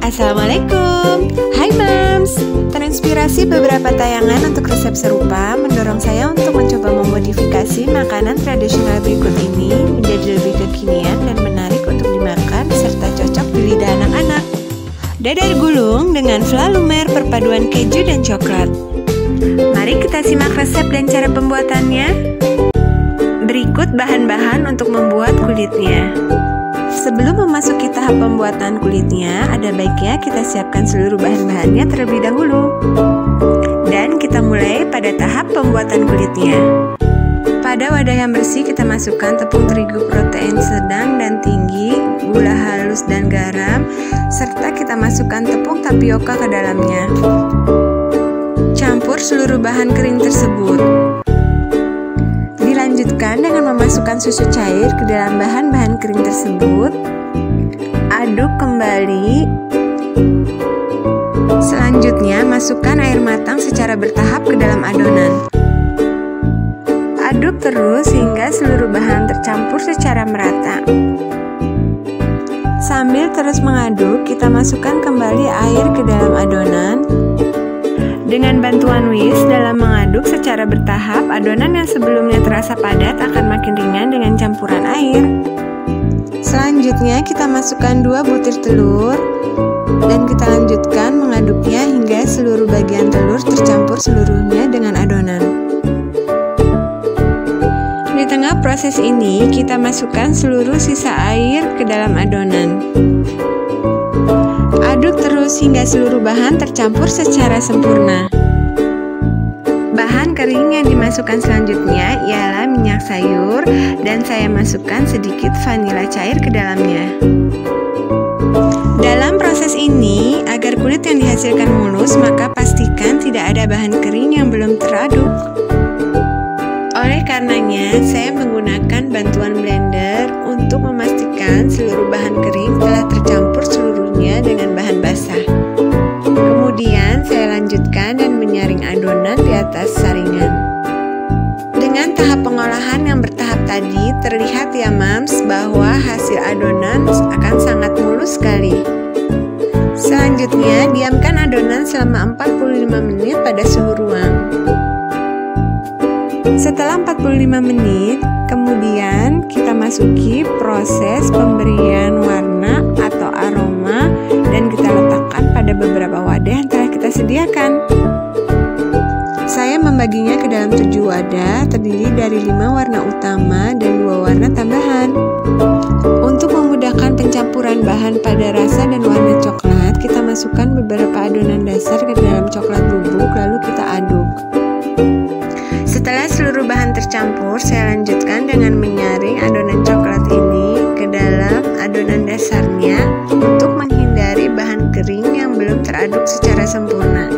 Assalamualaikum. Hai Mams. Terinspirasi beberapa tayangan untuk resep serupa mendorong saya untuk mencoba memodifikasi makanan tradisional berikut ini menjadi lebih kekinian dan menarik untuk dimakan serta cocok di lidah anak-anak. Dadar gulung dengan flan lumer perpaduan keju dan coklat. Mari kita simak resep dan cara pembuatannya. Berikut bahan-bahan untuk membuat kulitnya. Sebelum memasuki tahap pembuatan kulitnya, ada baiknya kita siapkan seluruh bahan-bahannya terlebih dahulu. Dan kita mulai pada tahap pembuatan kulitnya. Pada wadah yang bersih kita masukkan tepung terigu protein sedang dan tinggi, gula halus dan garam, serta kita masukkan tepung tapioka ke dalamnya. Campur seluruh bahan kering tersebut. Dilanjutkan dengan memasukkan susu cair ke dalam bahan-bahan kering tersebut. Aduk kembali. Selanjutnya, masukkan air matang secara bertahap ke dalam adonan. Aduk terus hingga seluruh bahan tercampur secara merata. Sambil terus mengaduk, kita masukkan kembali air ke dalam adonan. Dengan bantuan whisk dalam mengaduk secara bertahap, adonan yang sebelumnya terasa padat akan makin ringan dengan campuran air. Selanjutnya kita masukkan 2 butir telur dan kita lanjutkan mengaduknya hingga seluruh bagian telur tercampur seluruhnya dengan adonan. Di tengah proses ini kita masukkan seluruh sisa air ke dalam adonan. Aduk terus hingga seluruh bahan tercampur secara sempurna. Bahan kering yang dimasukkan selanjutnya ialah minyak sayur dan saya masukkan sedikit vanila cair ke dalamnya. Dalam proses ini, agar kulit yang dihasilkan mulus, maka pastikan tidak ada bahan kering yang belum teraduk. Oleh karenanya, saya menggunakan bantuan blender untuk memastikan seluruh bahan kering telah tercampur seluruhnya dengan bahan basah. Kemudian saya lanjutkan dan menyaring adonan di atas saringan. Dengan tahap pengolahan yang bertahap tadi, terlihat ya Mams bahwa hasil adonan akan sangat mulus sekali. Selanjutnya, diamkan adonan selama 45 menit pada suhu ruang. Setelah 45 menit, kemudian kita masuki proses pemberian warna atau aroma dan kita letakkan pada beberapa wadah yang telah kita sediakan. Saya membaginya ke dalam 7 wadah terdiri dari 5 warna utama dan 2 warna tambahan. Untuk memudahkan pencampuran bahan pada rasa dan warna coklat, kita masukkan beberapa adonan dasar ke dalam coklat bubuk lalu kita aduk. Setelah seluruh bahan tercampur, saya lanjutkan dengan menyaring adonan coklat ini ke dalam adonan dasarnya untuk menghindari bahan kering yang belum teraduk secara sempurna.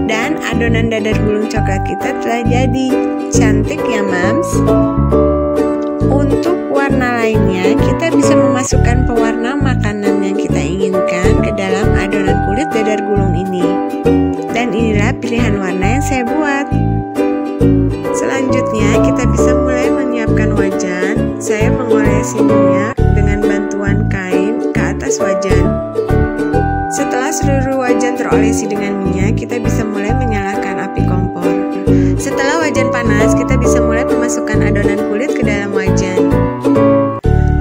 Dan adonan dadar gulung coklat kita telah jadi. Cantik ya Mams? Untuk warna lainnya, kita bisa memasukkan pewarna makanan yang kita inginkan ke dalam adonan kulit dadar gulung ini. Dan inilah pilihan warna yang saya buat. Selanjutnya kita bisa mulai menyiapkan wajan. Saya mengolesi minyak dengan bantuan kain ke atas wajan. Setelah seluruh wajan terolesi dengan minyak, kita bisa mulai menyalakan api kompor. Setelah wajan panas, kita bisa mulai memasukkan adonan kulit ke dalam wajan.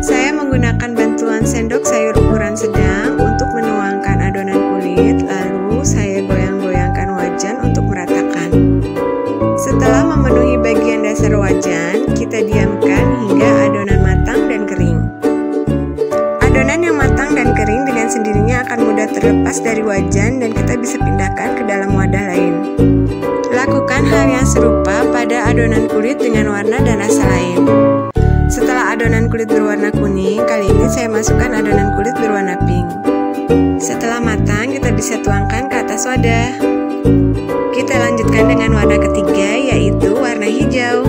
Saya menggunakan bantuan sendok sayur ukuran sedang untuk menuangkan adonan kulit, lalu saya goyang-goyangkan wajan untuk meratakan. Setelah memenuhi bagian dasar wajan, kita diamkan hingga adonan matang dan kering. Adonan yang matang dan kering dengan sendirinya akan mudah terlepas dari wajan dan kita bisa pindahkan ke dalam wadah lain. Lakukan hal yang serupa pada adonan kulit dengan warna dan rasa lain. Setelah adonan kulit berwarna kuning, kali ini saya masukkan adonan kulit berwarna pink. Setelah matang, kita bisa tuangkan ke atas wadah. Kita lanjutkan dengan warna ketiga, yaitu warna hijau.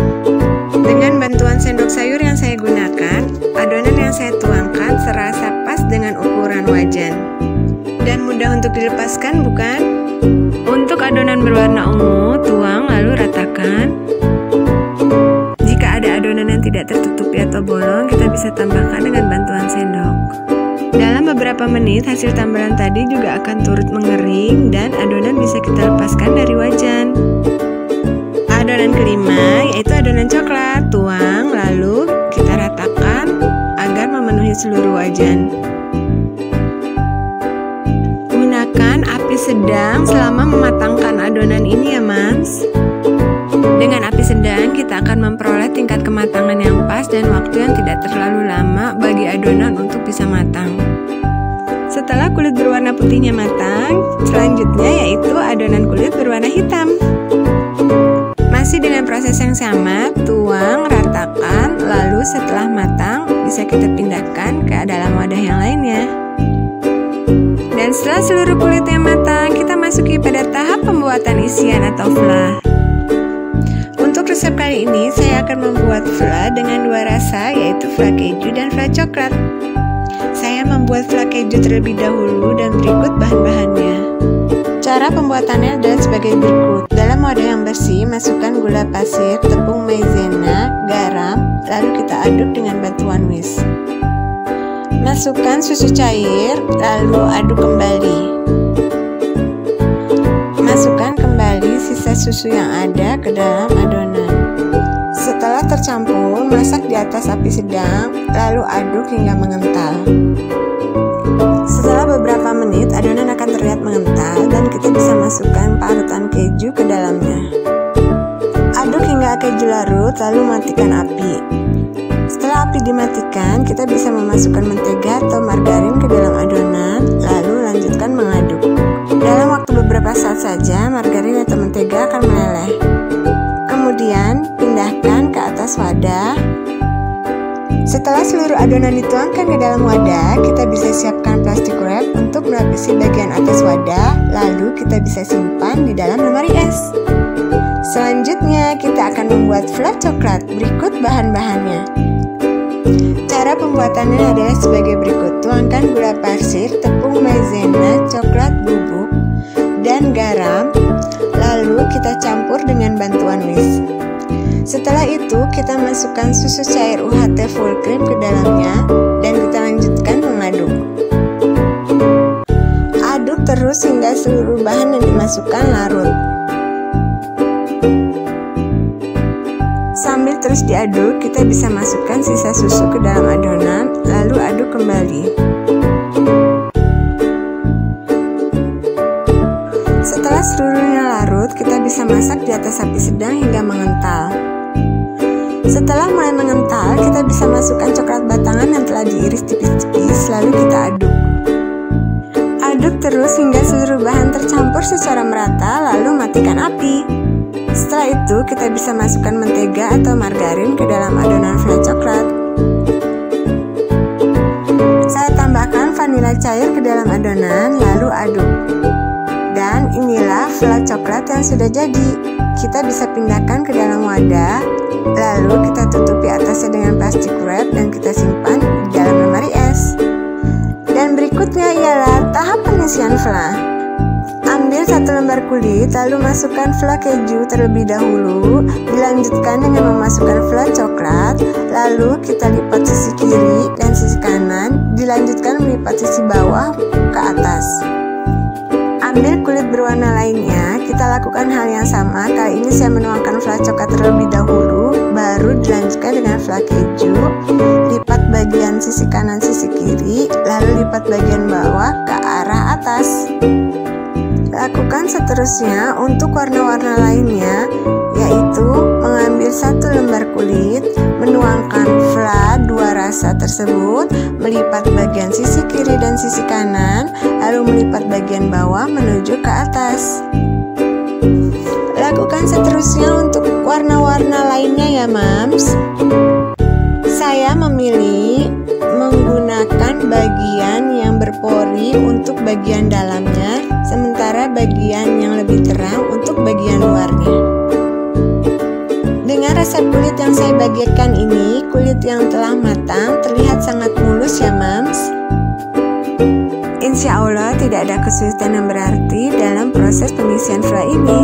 Dengan bantuan sendok sayur yang saya gunakan, adonan yang saya tuangkan serasa pas dengan ukuran wajan. Dan mudah untuk dilepaskan, bukan? Untuk adonan berwarna ungu, tuang lalu ratakan. Jika ada adonan yang tidak tertutupi atau bolong, kita bisa tambahkan dengan bantuan sendok. Dalam beberapa menit, hasil tambalan tadi juga akan turut mengering dan adonan bisa kita lepaskan dari wajan. Adonan kelima yaitu adonan coklat. Tuang, lalu kita ratakan agar memenuhi seluruh wajan. Gunakan api sedang selama mematangkan adonan ini ya mams. Dengan api sedang kita akan memperoleh tingkat kematangan yang pas dan waktu yang tidak terlalu lama bagi adonan untuk bisa matang. Setelah kulit berwarna putihnya matang, selanjutnya yaitu adonan kulit berwarna hitam. Masih dengan proses yang sama, tuang, ratakan, lalu setelah matang bisa kita pindahkan ke dalam wadah yang lainnya. Dan setelah seluruh kulitnya matang, kita masuki pada tahap pembuatan isian atau flah. Untuk resep kali ini, saya akan membuat flah dengan dua rasa, yaitu flah keju dan flah coklat. Saya membuat flah keju terlebih dahulu dan berikut bahan-bahannya. Cara pembuatannya adalah sebagai berikut. Dalam wadah yang bersih, masukkan gula pasir, tepung maizena, garam, lalu kita aduk dengan bantuan whisk. Masukkan susu cair, lalu aduk kembali. Masukkan kembali sisa susu yang ada ke dalam adonan. Setelah tercampur, masak di atas api sedang, lalu aduk hingga mengental. Setelah beberapa menit, adonan akan terlihat mengental dan kita bisa masukkan parutan keju ke dalamnya. Aduk hingga keju larut, lalu matikan api. Setelah api dimatikan, kita bisa memasukkan mentega atau margarin ke dalam adonan, lalu lanjutkan mengaduk. Dalam waktu beberapa saat saja, margarin atau mentega akan meleleh. Kemudian, pindahkan ke atas wadah. Setelah seluruh adonan dituangkan ke dalam wadah, kita bisa siapkan plastik wrap untuk melapisi bagian atas wadah, lalu kita bisa simpan di dalam lemari es. Selanjutnya, kita akan membuat flah coklat. Berikut bahan-bahannya. Cara pembuatannya adalah sebagai berikut. Tuangkan gula pasir, tepung maizena, coklat bubuk, dan garam, lalu kita campur dengan bantuan whisk. Setelah itu, kita masukkan susu cair UHT full cream ke dalamnya dan kita lanjutkan mengaduk. Aduk terus hingga seluruh bahan yang dimasukkan larut. Sambil terus diaduk, kita bisa masukkan sisa susu ke dalam adonan, lalu aduk kembali. Setelah seluruhnya larut, kita bisa masak di atas api sedang hingga mengental. Setelah mulai mengental, kita bisa masukkan coklat batangan yang telah diiris tipis-tipis, lalu kita aduk. Aduk terus hingga seluruh bahan tercampur secara merata, lalu matikan api. Setelah itu, kita bisa masukkan mentega atau margarin ke dalam adonan flah coklat. Saya tambahkan vanila cair ke dalam adonan, lalu aduk. Dan inilah flah coklat yang sudah jadi. Kita bisa pindahkan ke dalam wadah, lalu kita tutupi atasnya dengan plastik wrap dan kita simpan di dalam lemari es. Dan berikutnya ialah tahap pengisian flah. Ambil satu lembar kulit, lalu masukkan flah keju terlebih dahulu, dilanjutkan dengan memasukkan flah coklat, lalu kita lipat sisi kiri dan sisi kanan, dilanjutkan melipat sisi bawah ke atas. Ambil kulit berwarna lainnya, kita lakukan hal yang sama. Kali ini saya menuangkan flah coklat terlebih dahulu, baru dilanjutkan dengan flah keju. Lipat bagian sisi kanan sisi kiri, lalu lipat bagian bawah ke arah atas. Lakukan seterusnya untuk warna-warna lainnya, yaitu mengambil satu lembar kulit, menuangkan flah dua rasa tersebut, melipat bagian sisi kiri dan sisi kanan, lalu melipat bagian bawah menuju ke atas. Lakukan seterusnya untuk warna-warna lainnya ya mams. Saya memilih menggunakan bagian yang berpori untuk bagian dalamnya, sementara bagian yang lebih terang untuk bagian luarnya. Dengan resep kulit yang saya bagikan ini, kulit yang telah matang terlihat sangat mulus ya mams. Insya Allah tidak ada kesulitan yang berarti dalam proses pengisian flah ini.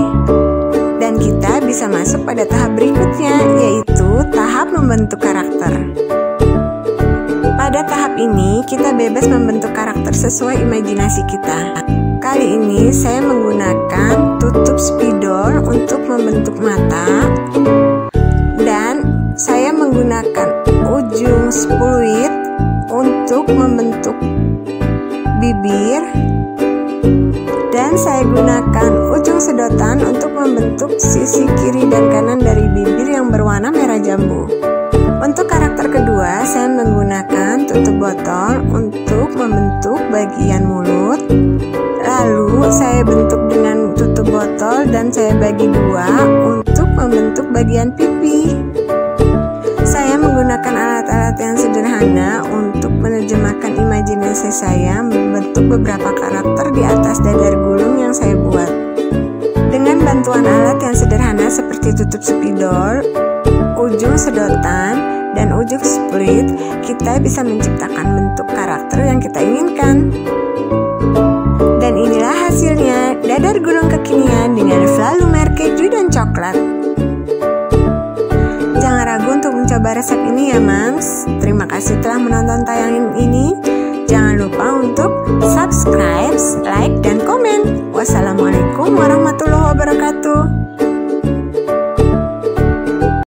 Dan kita bisa masuk pada tahap berikutnya, yaitu tahap membentuk karakter. Pada tahap ini, kita bebas membentuk karakter sesuai imajinasi kita. Kali ini saya menggunakan tutup spidol untuk membentuk mata, dan saya menggunakan ujung spluit untuk membentuk bibir, dan saya gunakan ujung sedotan untuk membentuk sisi kiri dan kanan dari bibir yang berwarna merah jambu. Untuk karakter kedua, saya menggunakan tutup botol untuk membentuk bagian mulut. Lalu saya bentuk dengan tutup botol dan saya bagi dua untuk membentuk bagian pipi. Saya menggunakan alat-alat yang sederhana untuk menerjemahkan imajinasi saya membentuk beberapa karakter di atas dadar gulung yang saya buat. Dengan bantuan alat yang sederhana seperti tutup spidol, ujung sedotan, dan ujung split, kita bisa menciptakan bentuk karakter yang kita inginkan. Dan inilah hasilnya, dadar gulung kekinian dengan flan lumer keju dan coklat. Jangan ragu untuk mencoba resep ini ya Mams. Terima kasih telah menonton tayangan ini. Jangan lupa untuk subscribe, like, dan komen. Wassalamualaikum warahmatullahi wabarakatuh.